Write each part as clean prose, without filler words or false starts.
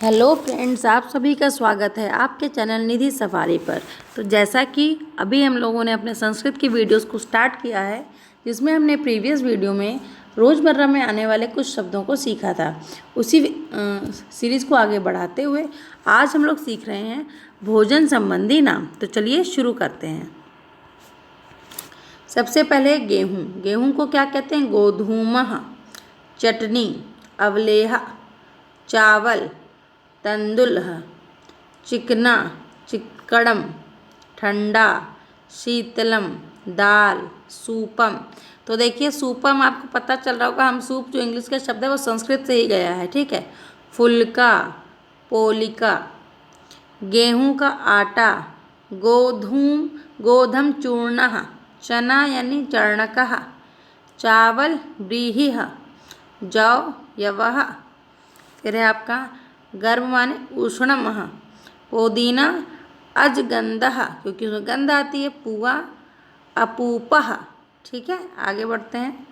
Hello friends, आप सभी का स्वागत है आपके चैनल निधि सफारी पर। तो जैसा कि अभी हम लोगों ने अपने संस्कृत की वीडियोस को स्टार्ट किया है, जिसमें हमने प्रीवियस वीडियो में रोज़मर्रा में आने वाले कुछ शब्दों को सीखा था। उसी सीरीज़ को आगे बढ़ाते हुए आज हम लोग सीख रहे हैं भोजन संबंधी नाम। तो चलिए शुरू करते हैं। सबसे पहले गेहूँ। गेहूँ को क्या कहते हैं? गोधूमः। चटनी, अवलेहा। चावल, तंदुलः। चिकना, चिक्कड़म। ठंडा, शीतलम। दाल, सूपम। तो देखिए, सूपम आपको पता चल रहा होगा, हम सूप जो इंग्लिश का शब्द है वो संस्कृत से ही गया है, ठीक है। फुल्का, पोलिका। गेहूं का आटा, गोधम चूर्णः। चना यानी चर्णकः। चावल, व्रीहिः। जौ, यवः। फिर है आपका गर्म माने उष्णमः। पुदीना, अजगंधः, क्योंकि उसमें गंध आती है। पुआ, अपूपः। ठीक है, आगे बढ़ते हैं।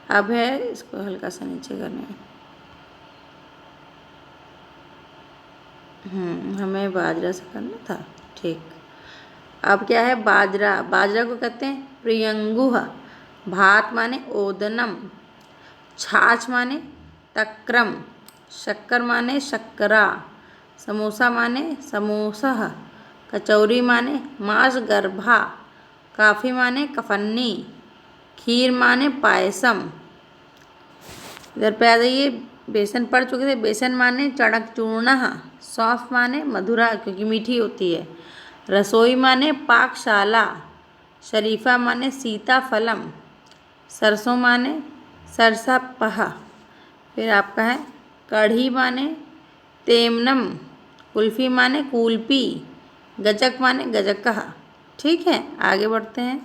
अब है, इसको हल्का सा नीचे करना है। हमें बाजरा से करना था, ठीक। अब क्या है? बाजरा। बाजरा को कहते हैं प्रियंगुः। भात माने ओदनम। छाछ माने तक्रम। शक्कर माने शक्करा। समोसा माने समोसः। कचौरी माने मांस गर्भा। काफ़ी माने कफन्नी। खीर माने पायसम। इधर पे आ जाइए, बेसन पढ़ चुके थे। बेसन माने चणक चूर्ण। सौंफ माने मधुरा, क्योंकि मीठी होती है। रसोई माने पाकशाला। शरीफा माने सीताफलम। सरसों माने सरसप्पः। फिर आपका है कढ़ी माने तेमनम। कुल्फ़ी माने कुल्पी। गजक माने गजकः। ठीक है, आगे बढ़ते हैं।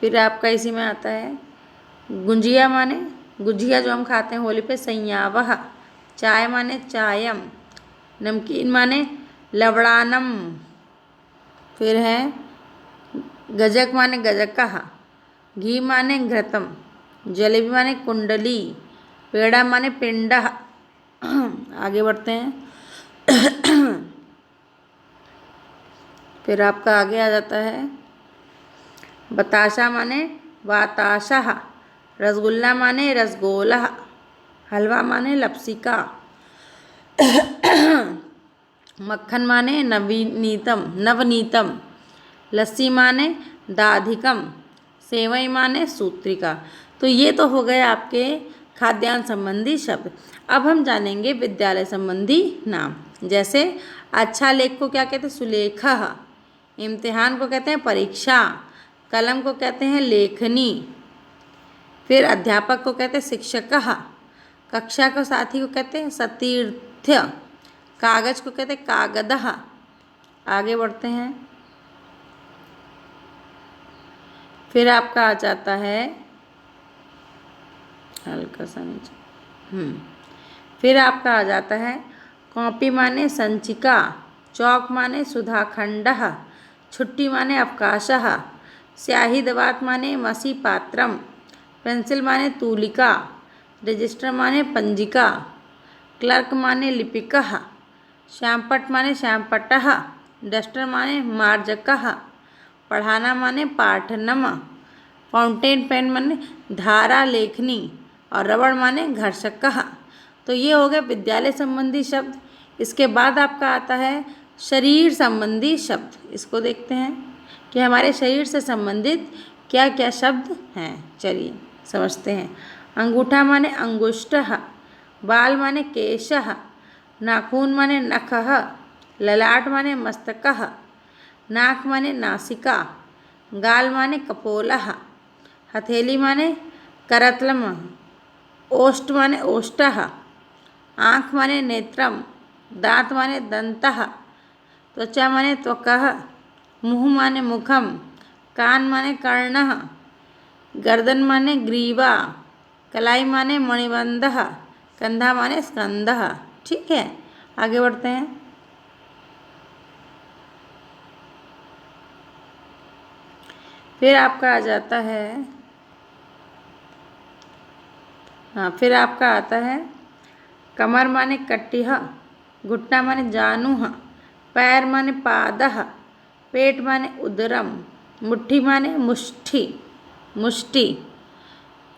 फिर आपका इसी में आता है गुंजिया माने गुजिया, जो हम खाते हैं होली पे, संयावः। चाय माने चायम। नमकीन माने लवड़ानम। फिर है गजक माने गजकः। घी माने घृतम। जलेबी माने कुंडली। पेड़ा माने पिंडः। आगे बढ़ते हैं। फिर आपका आगे आ जाता है बताशा माने वाताशः। रसगुल्ला माने रसगोला। हलवा माने लपसिका। मक्खन माने नवनीतम। लस्सी माने दाधिकम। सेवई माने सूत्रिका। तो ये तो हो गए आपके खाद्यान्न संबंधी शब्द। अब हम जानेंगे विद्यालय संबंधी नाम। जैसे अच्छा लेख को क्या कहते हैं? सुलेखः। इम्तिहान को कहते हैं परीक्षा। कलम को कहते हैं लेखनी। फिर अध्यापक को कहते हैं शिक्षकः। कक्षा को साथी को कहते हैं सतीर्थ्य। कागज को कहते हैं कागदः। आगे बढ़ते हैं। फिर आपका आ जाता है हल्का सा नीचे। फिर आपका आ जाता है कॉपी माने संचिका। चौक माने सुधाखंडः। छुट्टी माने अवकाशः। स्याही दवात माने मसी पात्रम। पेंसिल माने तूलिका। रजिस्टर माने पंजिका। क्लर्क माने लिपिकः। श्यामपट्ट माने श्यामपट्टः। डस्टर माने मार्जकः। पढ़ाना माने पाठनम। फाउंटेन पेन माने धारा लेखनी। और रबड़ माने घर्षकः। तो ये हो गए विद्यालय संबंधी शब्द। इसके बाद आपका आता है शरीर संबंधी शब्द। इसको देखते हैं कि हमारे शरीर से संबंधित क्या क्या शब्द हैं। चलिए समझते हैं। अंगूठा माने अंगुष्ठः। बाल माने केशः। नाखून माने नखः। ललाट माने मस्तकः। नाक माने नासिका। गाल माने कपोलः। हथेली माने करतलम। ओष्ठ माने ओष्ठः। आँख माने नेत्रम। दांत माने दंतः। त्वचा माने त्वकः। मुँह माने मुखम। कान माने कर्णः। गर्दन माने ग्रीवा। कलाई माने मणिबंधः। कंधा माने स्कंदः। ठीक है, आगे बढ़ते हैं। फिर आपका आ जाता है, हाँ फिर आपका आता है कमर माने कटिहा, घुटना माने जानुहा, पैर माने पादः, पेट माने उदरम, मुट्ठी माने मुष्टि मुष्टि,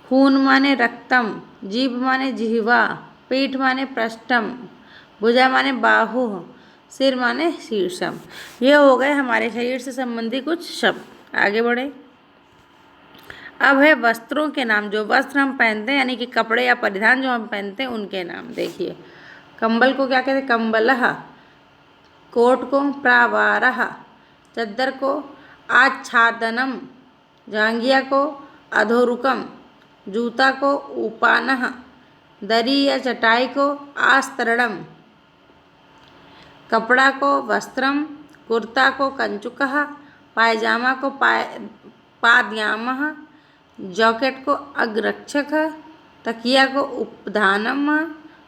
खून माने रक्तम, जीभ माने जिह्वा, पीठ माने पृष्ठम, भुजा माने बाहु, सिर माने शीर्षम। ये हो गए हमारे शरीर से संबंधित कुछ शब्द। आगे बढ़े। अब है वस्त्रों के नाम, जो वस्त्र हम पहनते हैं यानी कि कपड़े या परिधान जो हम पहनते हैं उनके नाम। देखिए, कंबल को क्या कहते हैं? कंबलः। कोट को प्रावारः, चद्दर को आच्छादनम, जांघिया को अधोरुकम, जूता को ऊपानः, दरी या चटाई को आस्तरणम, कपड़ा को वस्त्रम, कुर्ता को कंचुकः, पायजामा को पादयामः, जैकेट को अग्रक्षक, तकिया को उपधानम,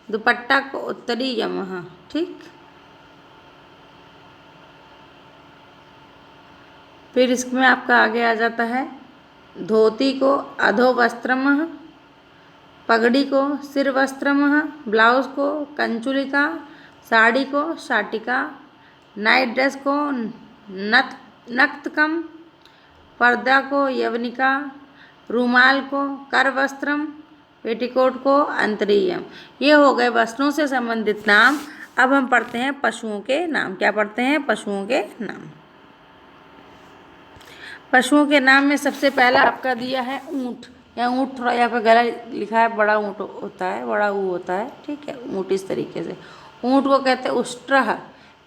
दुपट्टा को उत्तरीयमः। ठीक। फिर इसमें आपका आगे आ जाता है धोती को अधोवस्त्रमः, पगड़ी को सिरवस्त्रमः, ब्लाउज को कंचुलिका, साड़ी को शाटिका, नाइट ड्रेस को नक्तकम, पर्दा को यवनिका, रुमाल को करवस्त्रम, पेटीकोट को अंतरीयम। ये हो गए वस्त्रों से संबंधित नाम। अब हम पढ़ते हैं पशुओं के नाम। क्या पढ़ते हैं? पशुओं के नाम। पशुओं के नाम में सबसे पहला आपका दिया है ऊँट। या ऊँट थोड़ा यहाँ पे गला लिखा है, बड़ा ऊँट होता है, बड़ा ऊ होता है। ठीक है, ऊँट इस तरीके से। ऊँट को कहते हैं उष्ट्रः।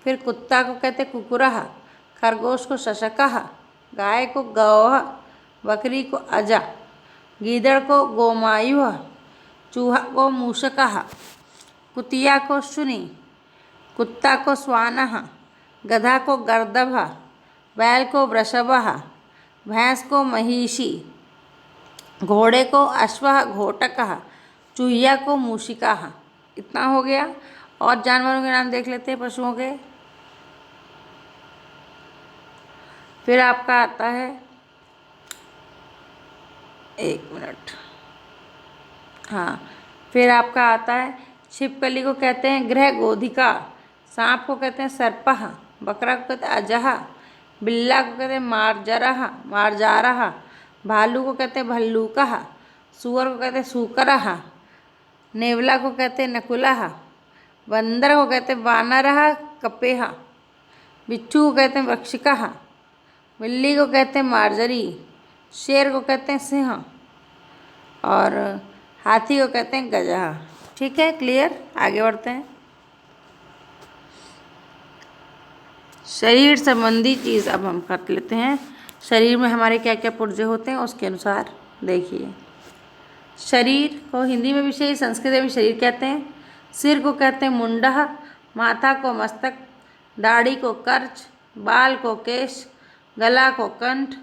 फिर कुत्ता को कहते हैं कुकुरः, खरगोश को शशकः, गाय को गौः, बकरी को अजा, गीदड़ को गोमायुः, चूहा को मूषकः, कुतिया को शुनि, कुत्ता को श्वानः, गधा को गर्दभः, बैल को वृषभः, भैंस को महिषी, घोड़े को अश्वः घोटकः, चूहिया को मूषिकाः। इतना हो गया। और जानवरों के नाम देख लेते हैं पशुओं के। फिर आपका आता है, एक मिनट, हाँ, फिर आपका आता है छिपकली को कहते हैं गृहगोधिका, सांप को कहते हैं सर्पः, बकरा को कहते हैं अजः, बिल्ला को कहते हैं मार्जारः, भालू को कहते हैं भल्लूकः, सूअर को कहते हैं सूकरः, नेवला को कहते हैं नकुलः, बंदर को कहते हैं वानरः कपेह, बिच्छू को कहते हैं वृक्षिकः, बिल्ली को कहते हैं मार्जरी, शेर को कहते हैं सिंह और हाथी को कहते हैं गजह। ठीक है, क्लियर। आगे बढ़ते हैं। शरीर संबंधी चीज़ अब हम कर लेते हैं। शरीर में हमारे क्या क्या पुर्जे होते हैं उसके अनुसार देखिए। शरीर को हिंदी में भी शरीर, संस्कृत में भी शरीर कहते हैं। सिर को कहते हैं मुंडः, माथा को मस्तक, दाढ़ी को कर्च, बाल को केश, गला को कंठ,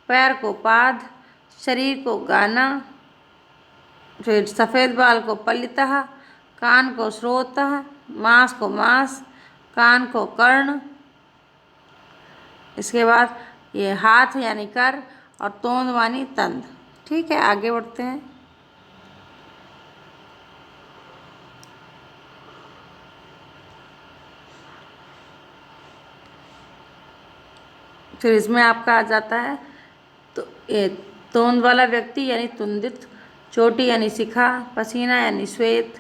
पैर को पाद, शरीर को गाना, फिर सफ़ेद बाल को पल्लितः, कान को श्रोतः, मांस को मांस, कान को कर्ण, इसके बाद ये हाथ यानी कर और तोंद मानी तंद। ठीक है, आगे बढ़ते हैं। फिर इसमें आपका आ जाता है तो ये तोंद वाला व्यक्ति यानी तुंदित, चोटी यानी शिखा, पसीना यानी श्वेत,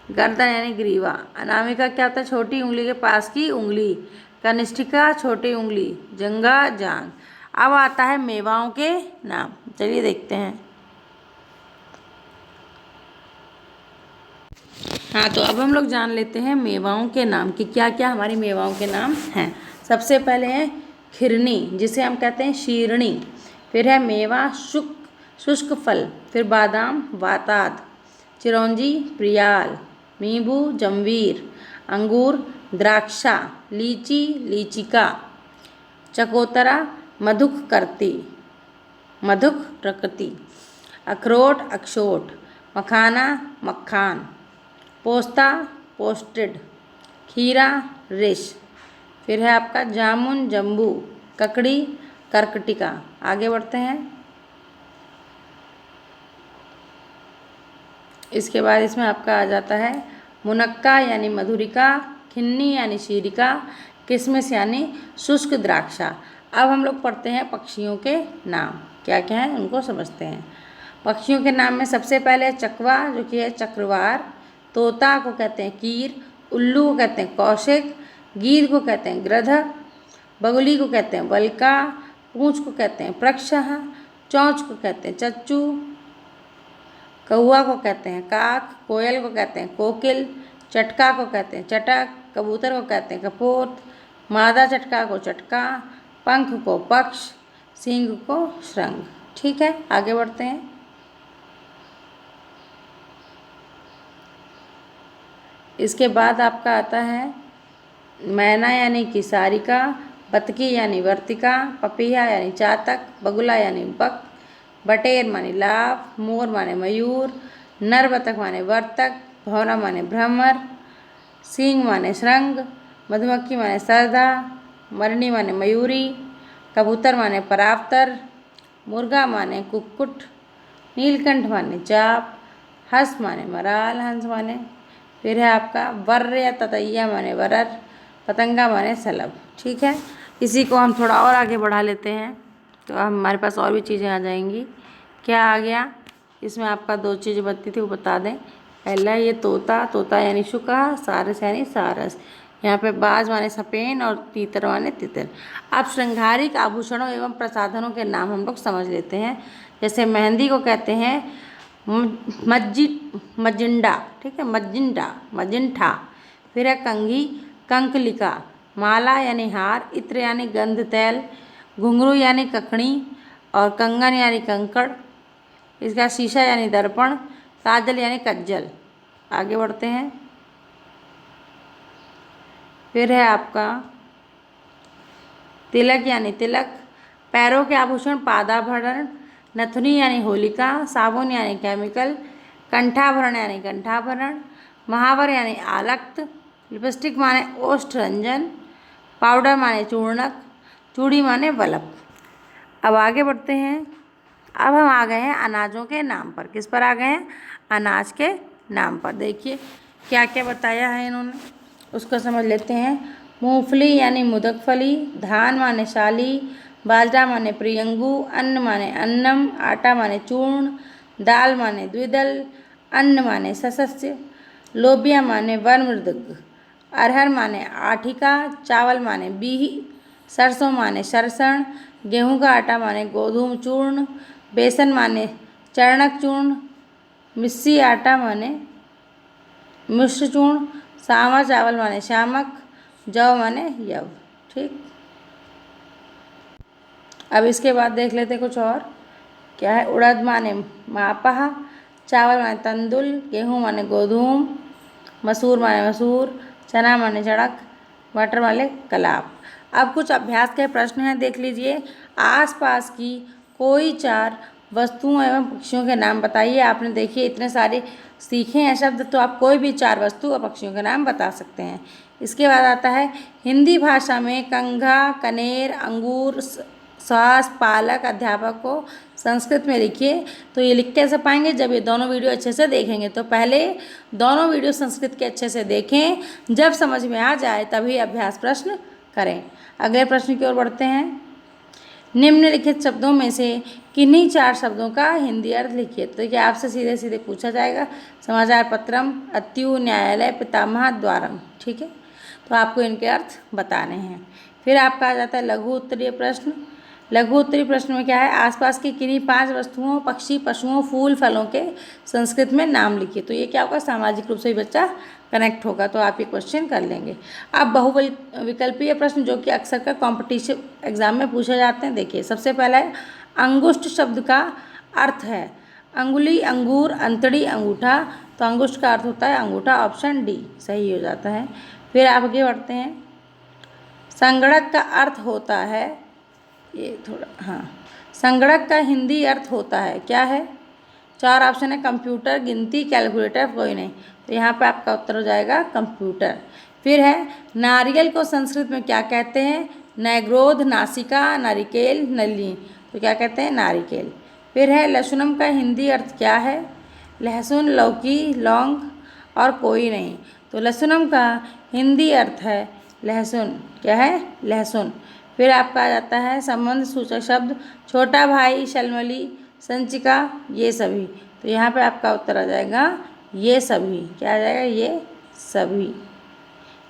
गर्दन यानी ग्रीवा। अनामिका क्या होता है? छोटी उंगली के पास की उंगली। कनिष्ठिका छोटी उंगली, जंघा जांघ। अब आता है मेवाओं के नाम। चलिए देखते हैं। हाँ, तो अब हम लोग जान लेते हैं मेवाओं के नाम कि क्या क्या हमारी मेवाओं के नाम हैं। सबसे पहले है खिरनी, जिसे हम कहते हैं शीरणी। फिर है मेवा शुष्क फल। फिर बादाम वाताद, चिरौंजी प्रियाल, नींबू जमवीर, अंगूर द्राक्षा, लीची लीचिका, चकोतरा मधुक प्रकृति, अखरोट अक्षोट, मखाना मक्खान, पोस्ता पोस्टेड, खीरा रिश। फिर है आपका जामुन जम्बू, ककड़ी कर्कटिका। आगे बढ़ते हैं। इसके बाद इसमें आपका आ जाता है मुनक्का यानी मधुरिका, खिन्नी यानी शीरिका, किशमिश यानी शुष्क द्राक्षा। अब हम लोग पढ़ते हैं पक्षियों के नाम, क्या क्या हैं उनको समझते हैं। पक्षियों के नाम में सबसे पहले चकवा जो कि है चक्रवार, तोता को कहते हैं कीर, उल्लू को कहते हैं कौशिक, गीध को कहते हैं गृध, बगुली को कहते हैं बलका, पूंछ को कहते हैं प्रक्षः, चौंच को कहते हैं चच्चू, कौआ को कहते हैं काक, कोयल को कहते हैं कोकिल, चटका को कहते हैं चटक, कबूतर को कहते हैं कपोत, मादा चटका को चटका, पंख को पक्ष, सींग को श्रृंग। ठीक है, आगे बढ़ते हैं। इसके बाद आपका आता है मैना यानी कि सारिका, बतकी यानी वर्तिका, पपीहा यानी चातक, बगुला यानी बक, बटेर माने लाभ, मोर माने मयूर, नर बतख माने वर्तक, भौरा माने भ्रमर, सींग माने श्रृंग, मधुमक्खी माने सरधा, मरनी माने मयूरी, कबूतर माने परावतर, मुर्गा माने कुक्कुट, नीलकंठ माने चाप, हंस माने मराल, हंस माने। फिर है आपका वर्र या ततैया माने वरर, पतंगा माने सलभ। ठीक है, इसी को हम थोड़ा और आगे बढ़ा लेते हैं तो हमारे पास और भी चीज़ें आ जाएंगी। क्या आ गया इसमें आपका, दो चीज़ें बताती थी वो बता दें। पहला ये तोता, तोता यानी शुका, सारस यानी सारस। यहाँ पे बाज माने सपेन और तीतर माने तितर। अब श्रृंगारिक आभूषणों एवं प्रसाधनों के नाम हम लोग समझ लेते हैं। जैसे मेहंदी को कहते हैं मजिंडा, ठीक है, मजिंठा। फिर है कंघी, कंकलिका, माला यानी हार, इत्र यानी गंध तैल, घुंघरू यानी ककड़ी और कंगन यानी कंकड़। इसका शीशा यानी दर्पण, काजल यानी कज्जल। आगे बढ़ते हैं। फिर है आपका तिलक यानी तिलक, पैरों के आभूषण पादाभरण, नथुनी यानी होलिका, साबुन यानी केमिकल, कंठाभरण यानी कंठाभरण, महावर यानी आलक्त, लिपस्टिक माने ओष्ठ रंजन, पाउडर माने चूर्णक, चूड़ी माने वलप। अब आगे बढ़ते हैं। अब हम आ गए हैं अनाजों के नाम पर। किस पर आ गए हैं? अनाज के नाम पर। देखिए क्या क्या बताया है इन्होंने, उसको समझ लेते हैं। मूंगफली यानी मुदकफली, धान माने शाली, बाजरा माने प्रियंगू, अन्न माने अन्नम, आटा माने चूर्ण, दाल माने द्विदल, अन्न माने सशस्य, लोबिया माने वर्मृदग, अरहर माने आठिका, चावल माने बीही, सरसों माने सरसण, गेहूं का आटा माने गोधूम चूर्ण, बेसन माने चरणक चूर्ण, मिस्सी आटा माने मिश्र चूर्ण, सावा चावल माने शामक, जौ माने यव। ठीक, अब इसके बाद देख लेते कुछ और। क्या है? उड़द माने मापहा, चावल माने तंदुल, गेहूं माने गोधूम, मसूर माने मसूर, चना माने चड़क, मटर माने कलाप। अब कुछ अभ्यास के प्रश्न हैं, देख लीजिए। आसपास की कोई चार वस्तुओं एवं पक्षियों के नाम बताइए। आपने देखिए इतने सारे सीखे हैं शब्द, तो आप कोई भी चार वस्तु और पक्षियों के नाम बता सकते हैं। इसके बाद आता है हिंदी भाषा में कंघा, कनेर, अंगूर, श्वास, पालक अध्यापक को संस्कृत में लिखिए। तो ये लिख कैसे पाएंगे? जब ये दोनों वीडियो अच्छे से देखेंगे। तो पहले दोनों वीडियो संस्कृत के अच्छे से देखें, जब समझ में आ जाए तभी अभ्यास प्रश्न करें। अगले प्रश्न की ओर बढ़ते हैं। निम्नलिखित शब्दों में से किन्हीं चार शब्दों का हिंदी अर्थ लिखिए। तो ये आपसे सीधे सीधे पूछा जाएगा। समाचार पत्रम, अत्यु, न्यायालय, पितामह, द्वारम। ठीक है, तो आपको इनके अर्थ बताने हैं। फिर आपका आ जाता है लघु उत्तरीय प्रश्न। लघु उत्तरीय प्रश्न में क्या है? आसपास की किन्हीं पांच वस्तुओं, पक्षी, पशुओं, फूल, फलों के संस्कृत में नाम लिखिए। तो ये क्या होगा? सामाजिक रूप से ही बच्चा कनेक्ट होगा, तो आप ये क्वेश्चन कर लेंगे। अब बहुविकल्पीय प्रश्न जो कि अक्सर का कॉम्पिटिटिव एग्जाम में पूछे जाते हैं। देखिए सबसे पहला है अंगुष्ठ शब्द का अर्थ है अंगुली, अंगूर, अंतड़ी, अंगूठा। तो अंगुष्ठ का अर्थ होता है अंगूठा, ऑप्शन डी सही हो जाता है। फिर आगे बढ़ते हैं। संगणक का अर्थ होता है, ये थोड़ा, हाँ, संगणक का हिंदी अर्थ होता है, क्या है? चार ऑप्शन है, कंप्यूटर, गिनती, कैलकुलेटर, कोई नहीं। तो यहाँ पे आपका उत्तर हो जाएगा कंप्यूटर। फिर है नारियल को संस्कृत में क्या कहते हैं? नैग्रोध नासिका, नारिकेल, नली, तो क्या कहते हैं नारिकेल। फिर है लहसुनम का हिंदी अर्थ क्या है? लहसुन, लौकी, लौंग और कोई नहीं। तो लहसुनम का हिंदी अर्थ है लहसुन। क्या है? लहसुन। फिर आपका आ जाता है संबंध सूचक शब्द, छोटा भाई, शलमली, संचिका, ये सभी। तो यहाँ पे आपका उत्तर आ जाएगा ये सभी। क्या आ जाएगा? ये सभी।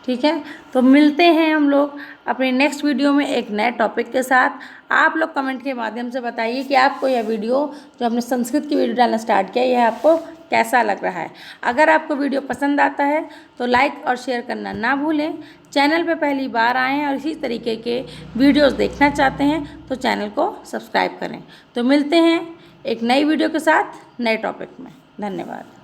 ठीक है, तो मिलते हैं हम लोग अपनी नेक्स्ट वीडियो में एक नए टॉपिक के साथ। आप लोग कमेंट के माध्यम से बताइए कि आपको यह वीडियो, जो हमने संस्कृत की वीडियो डालना स्टार्ट किया, यह आपको कैसा लग रहा है। अगर आपको वीडियो पसंद आता है तो लाइक और शेयर करना ना भूलें। चैनल पे पहली बार आए हैं और इसी तरीके के वीडियोज़ देखना चाहते हैं तो चैनल को सब्सक्राइब करें। तो मिलते हैं एक नई वीडियो के साथ नए टॉपिक में। धन्यवाद।